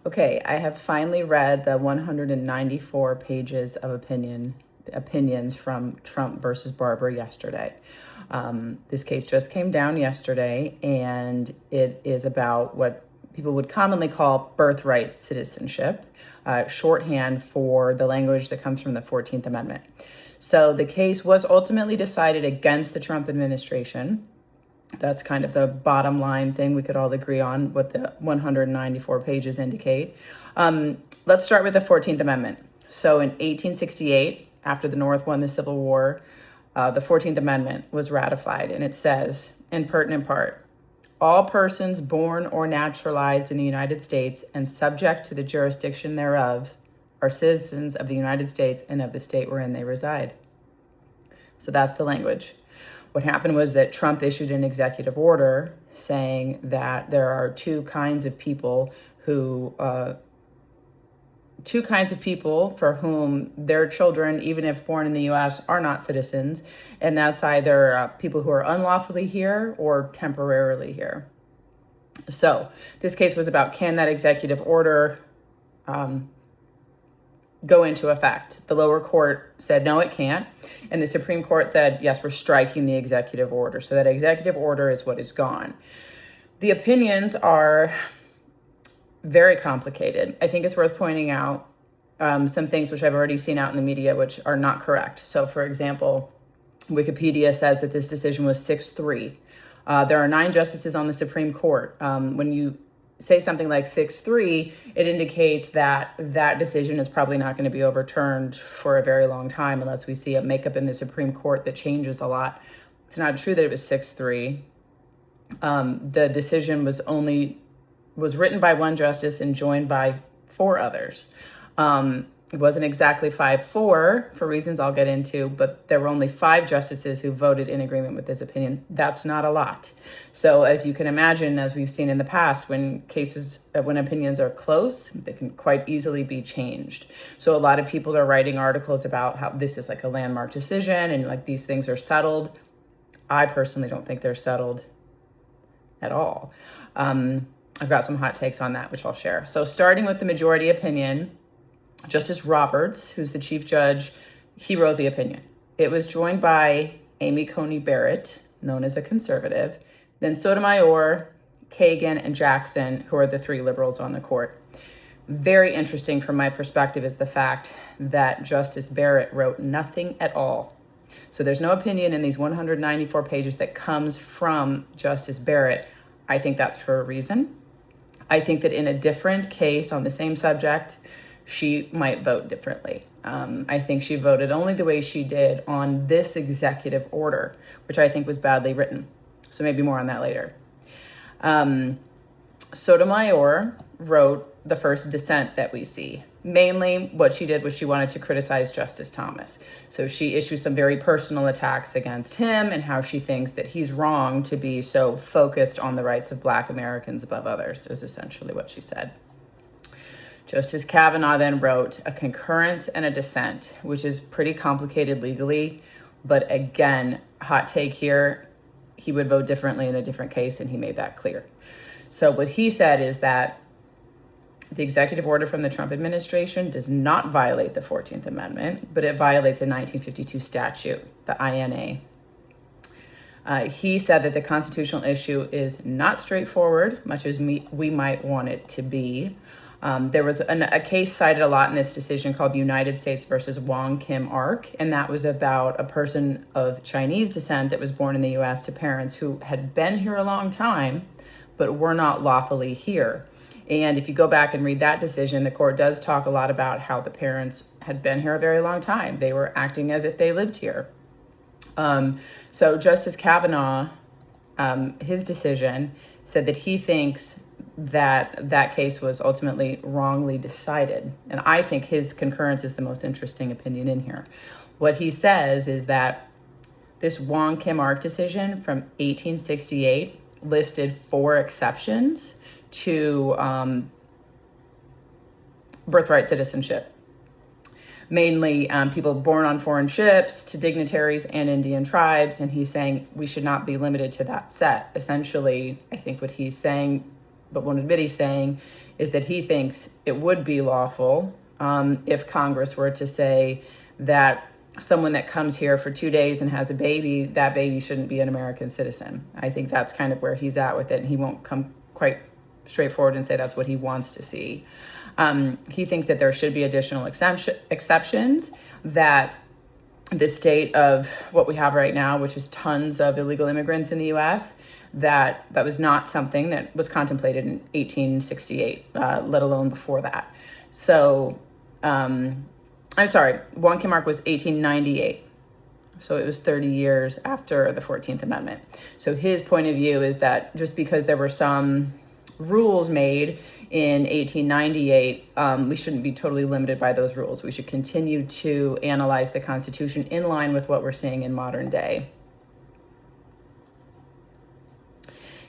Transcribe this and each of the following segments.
Okay, I have finally read the 194 pages of opinions from Trump versus Barber yesterday. This case just came down yesterday, and it is about what people would commonly call birthright citizenship, shorthand for the language that comes from the 14th Amendment. So the case was ultimately decided against the Trump administration. That's kind of the bottom line thing we could all agree on, what the 194 pages indicate. Let's start with the 14th Amendment. So in 1868, after the North won the Civil War, the 14th Amendment was ratified, and it says, in pertinent part, all persons born or naturalized in the United States and subject to the jurisdiction thereof are citizens of the United States and of the state wherein they reside. So that's the language. What happened was that Trump issued an executive order saying that there are two kinds of people for whom their children, even if born in the U.S., are not citizens. And that's either people who are unlawfully here or temporarily here. So this case was about, can that executive order go into effect? The lower court said, no, it can't. And the Supreme Court said, yes, we're striking the executive order. So that executive order is what is gone. The opinions are very complicated. I think it's worth pointing out some things which I've already seen out in the media, which are not correct. So for example, Wikipedia says that this decision was 6-3. There are 9 justices on the Supreme Court. When you say something like 6-3, it indicates that that decision is probably not going to be overturned for a very long time unless we see a makeup in the Supreme Court that changes a lot. It's not true that it was 6-3. The decision was written by one justice and joined by 4 others. It wasn't exactly 5-4 for reasons I'll get into, but there were only 5 justices who voted in agreement with this opinion. That's not a lot. So as you can imagine, as we've seen in the past, when opinions are close, they can quite easily be changed. So a lot of people are writing articles about how this is like a landmark decision and like these things are settled. I personally don't think they're settled at all. I've got some hot takes on that, which I'll share. So starting with the majority opinion, Justice Roberts, who's the chief judge, he wrote the opinion. It was joined by Amy Coney Barrett, known as a conservative, then Sotomayor, Kagan, and Jackson, who are the 3 liberals on the court. Very interesting from my perspective is the fact that Justice Barrett wrote nothing at all. So there's no opinion in these 194 pages that comes from Justice Barrett. I think that's for a reason. I think that in a different case on the same subject, she might vote differently. I think she voted only the way she did on this executive order, which I think was badly written. So maybe more on that later. Sotomayor wrote the first dissent that we see. Mainly what she did was she wanted to criticize Justice Thomas. So she issued some very personal attacks against him and how she thinks that he's wrong to be so focused on the rights of Black Americans above others, is essentially what she said. Justice Kavanaugh then wrote a concurrence and a dissent, which is pretty complicated legally. But again, hot take here, he would vote differently in a different case, and he made that clear. So what he said is that the executive order from the Trump administration does not violate the 14th Amendment, but it violates a 1952 statute, the INA. He said that the constitutional issue is not straightforward, much as we might want it to be. There was a case cited a lot in this decision called United States versus Wong Kim Ark, and that was about a person of Chinese descent that was born in the U.S. to parents who had been here a long time, but were not lawfully here. And if you go back and read that decision, the court does talk a lot about how the parents had been here a very long time. They were acting as if they lived here. So Justice Kavanaugh, his decision said that he thinks that case was ultimately wrongly decided. And I think his concurrence is the most interesting opinion in here. What he says is that this Wong Kim Ark decision from 1868 listed 4 exceptions to birthright citizenship. Mainly people born on foreign ships, to dignitaries and Indian tribes. And he's saying we should not be limited to that set. Essentially, I think what he's saying, but won't admit he's saying, is that he thinks it would be lawful if Congress were to say that someone that comes here for 2 days and has a baby, that baby shouldn't be an American citizen. I think that's kind of where he's at with it, and he won't come quite straightforward and say that's what he wants to see. He thinks that there should be additional exceptions, that the state of what we have right now, which is tons of illegal immigrants in the U.S., that was not something that was contemplated in 1868, let alone before that. So, I'm sorry, wonky mark was 1898. So it was 30 years after the 14th Amendment. So his point of view is that just because there were some rules made in 1898, we shouldn't be totally limited by those rules. We should continue to analyze the Constitution in line with what we're seeing in modern day.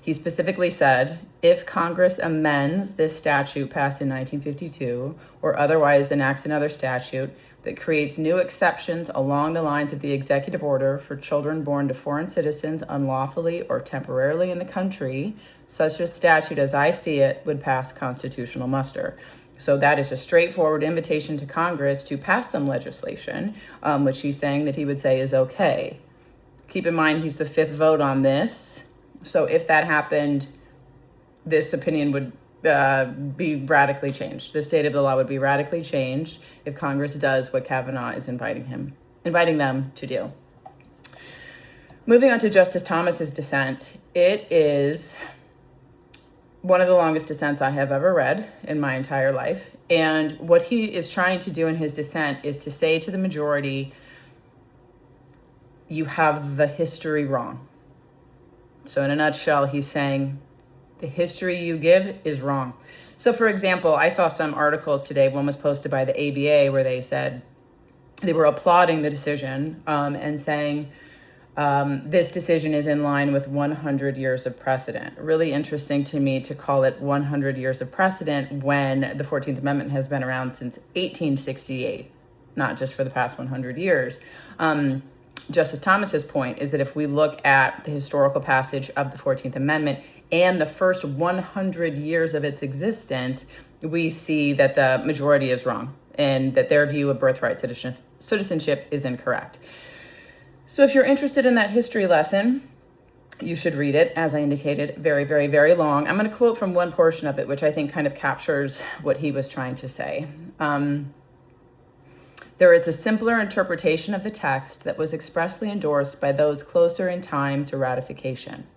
He specifically said, if Congress amends this statute passed in 1952 or otherwise enacts another statute that creates new exceptions along the lines of the executive order for children born to foreign citizens unlawfully or temporarily in the country, such a statute as I see it would pass constitutional muster. So that is a straightforward invitation to Congress to pass some legislation, which he's saying that he would say is okay. Keep in mind, he's the fifth vote on this. So if that happened, this opinion would be radically changed. The state of the law would be radically changed if Congress does what Kavanaugh is inviting them to do. Moving on to Justice Thomas's dissent, it is one of the longest dissents I have ever read in my entire life. And what he is trying to do in his dissent is to say to the majority, you have the history wrong. So in a nutshell, he's saying the history you give is wrong. So for example, I saw some articles today, one was posted by the ABA, where they said they were applauding the decision and saying this decision is in line with 100 years of precedent. Really interesting to me to call it 100 years of precedent when the 14th Amendment has been around since 1868, not just for the past 100 years. Justice Thomas's point is that if we look at the historical passage of the 14th Amendment and the first 100 years of its existence, we see that the majority is wrong and that their view of birthright citizenship is incorrect. So if you're interested in that history lesson, you should read it. As I indicated, very, very, very long. I'm going to quote from one portion of it, which I think kind of captures what he was trying to say. There is a simpler interpretation of the text that was expressly endorsed by those closer in time to ratification.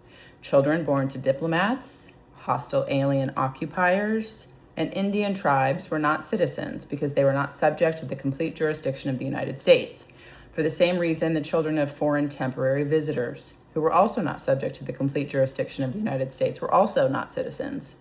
Children born to diplomats, hostile alien occupiers, and Indian tribes were not citizens because they were not subject to the complete jurisdiction of the United States. For the same reason, the children of foreign temporary visitors, who were also not subject to the complete jurisdiction of the United States, were also not citizens.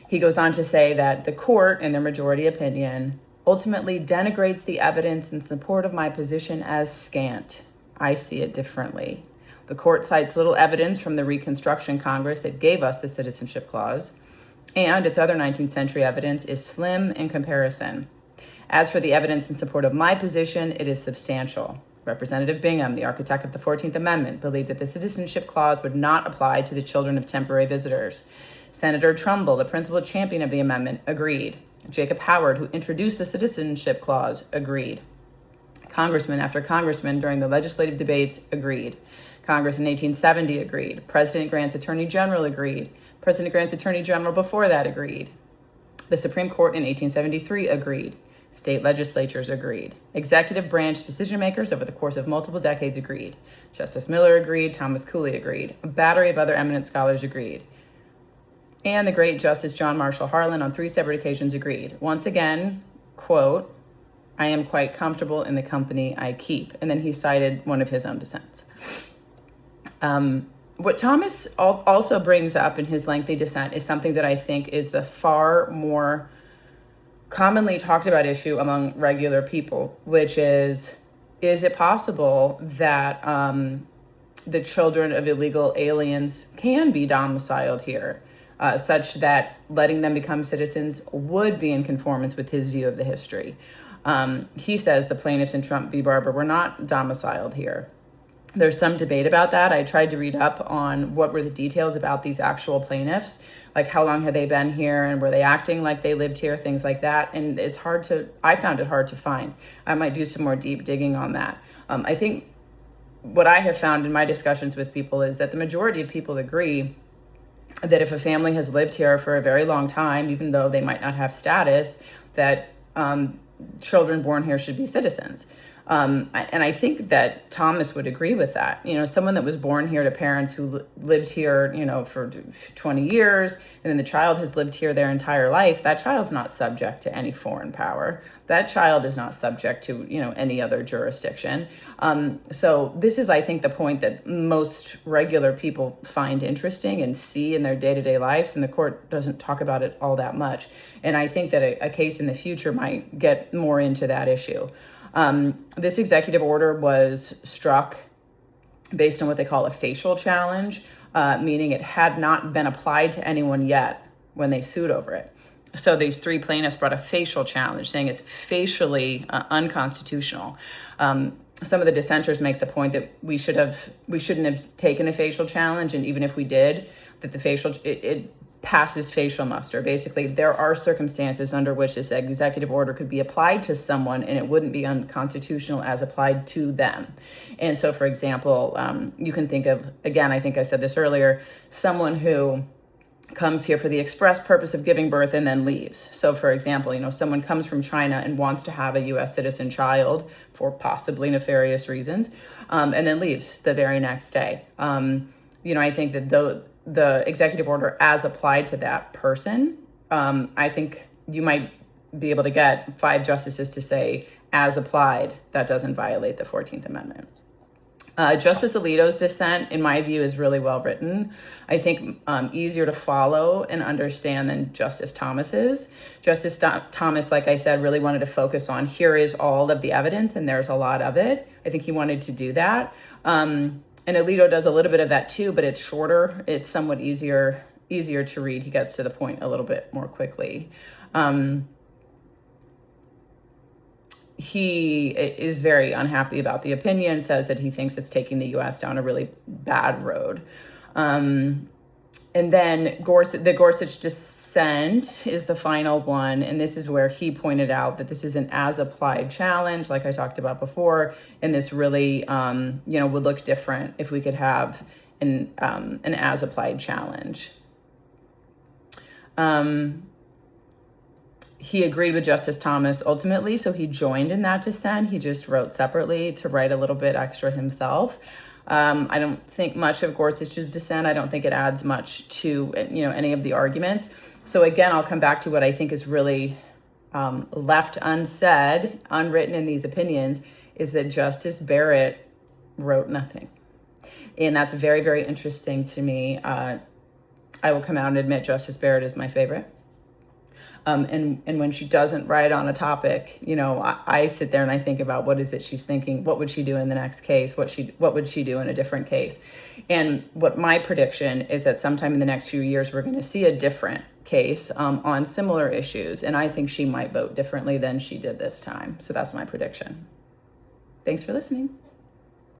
He goes on to say that the court, in their majority opinion, ultimately denigrates the evidence in support of my position as scant. I see it differently. The court cites little evidence from the Reconstruction Congress that gave us the Citizenship Clause, and its other 19th century evidence is slim in comparison. As for the evidence in support of my position, it is substantial. Representative Bingham, the architect of the 14th Amendment, believed that the Citizenship Clause would not apply to the children of temporary visitors. Senator Trumbull, the principal champion of the amendment, agreed. Jacob Howard, who introduced the Citizenship Clause, agreed. Congressman after congressman during the legislative debates agreed. Congress in 1870 agreed. President Grant's Attorney General agreed. President Grant's Attorney General before that agreed. The Supreme Court in 1873 agreed. State legislatures agreed. Executive branch decision makers over the course of multiple decades agreed. Justice Miller agreed. Thomas Cooley agreed. A battery of other eminent scholars agreed. And the great Justice John Marshall Harlan on 3 separate occasions agreed. Once again, quote, I am quite comfortable in the company I keep. And then he cited one of his own dissents. What Thomas also brings up in his lengthy dissent is something that I think is the far more commonly talked about issue among regular people, which is it possible that the children of illegal aliens can be domiciled here? Such that letting them become citizens would be in conformance with his view of the history. He says the plaintiffs in Trump v. Barber were not domiciled here. There's some debate about that. I tried to read up on what were the details about these actual plaintiffs. like how long had they been here and were they acting like they lived here, things like that. And I found it hard to find. I might do some more deep digging on that. I think what I have found in my discussions with people is that the majority of people agree that if a family has lived here for a very long time, even though they might not have status, that children born here should be citizens. And I think that Thomas would agree with that. Someone that was born here to parents who lived here, for 20 years, and then the child has lived here their entire life, that child's not subject to any foreign power. That child is not subject to, any other jurisdiction. So this is, I think, the point that most regular people find interesting and see in their day-to-day lives, and the court doesn't talk about it all that much. And I think that a case in the future might get more into that issue. This executive order was struck based on what they call a facial challenge, meaning it had not been applied to anyone yet when they sued over it. So these three plaintiffs brought a facial challenge, saying it's facially unconstitutional. Some of the dissenters make the point that we shouldn't have taken a facial challenge, and even if we did, that it passes facial muster. Basically, there are circumstances under which this executive order could be applied to someone and it wouldn't be unconstitutional as applied to them. And so, for example, you can think of, again, I think I said this earlier, someone who comes here for the express purpose of giving birth and then leaves. So, for example, someone comes from China and wants to have a U.S. citizen child for possibly nefarious reasons, and then leaves the very next day. I think that the executive order as applied to that person, I think you might be able to get 5 justices to say, as applied, that doesn't violate the 14th Amendment. Justice Alito's dissent, in my view, is really well written. I think easier to follow and understand than Justice Thomas's. Justice Thomas, like I said, really wanted to focus on here is all of the evidence and there's a lot of it. I think he wanted to do that. And Alito does a little bit of that too, but it's shorter. It's somewhat easier to read. He gets to the point a little bit more quickly. He is very unhappy about the opinion, says that he thinks it's taking the U.S. down a really bad road. And then the Gorsuch dissent is the final one, and this is where he pointed out that this is an as-applied challenge, like I talked about before, and this really, would look different if we could have an as-applied challenge. He agreed with Justice Thomas ultimately, so he joined in that dissent. He just wrote separately to write a little bit extra himself. I don't think much of Gorsuch's dissent. I don't think it adds much to any of the arguments. So again, I'll come back to what I think is really left unsaid, unwritten in these opinions, is that Justice Barrett wrote nothing. And that's very, very interesting to me. I will come out and admit Justice Barrett is my favorite. And when she doesn't write on a topic, I sit there and I think about what is it she's thinking? What would she do in the next case? What would she do in a different case? And what my prediction is that sometime in the next few years, we're going to see a different case on similar issues. And I think she might vote differently than she did this time. So that's my prediction. Thanks for listening.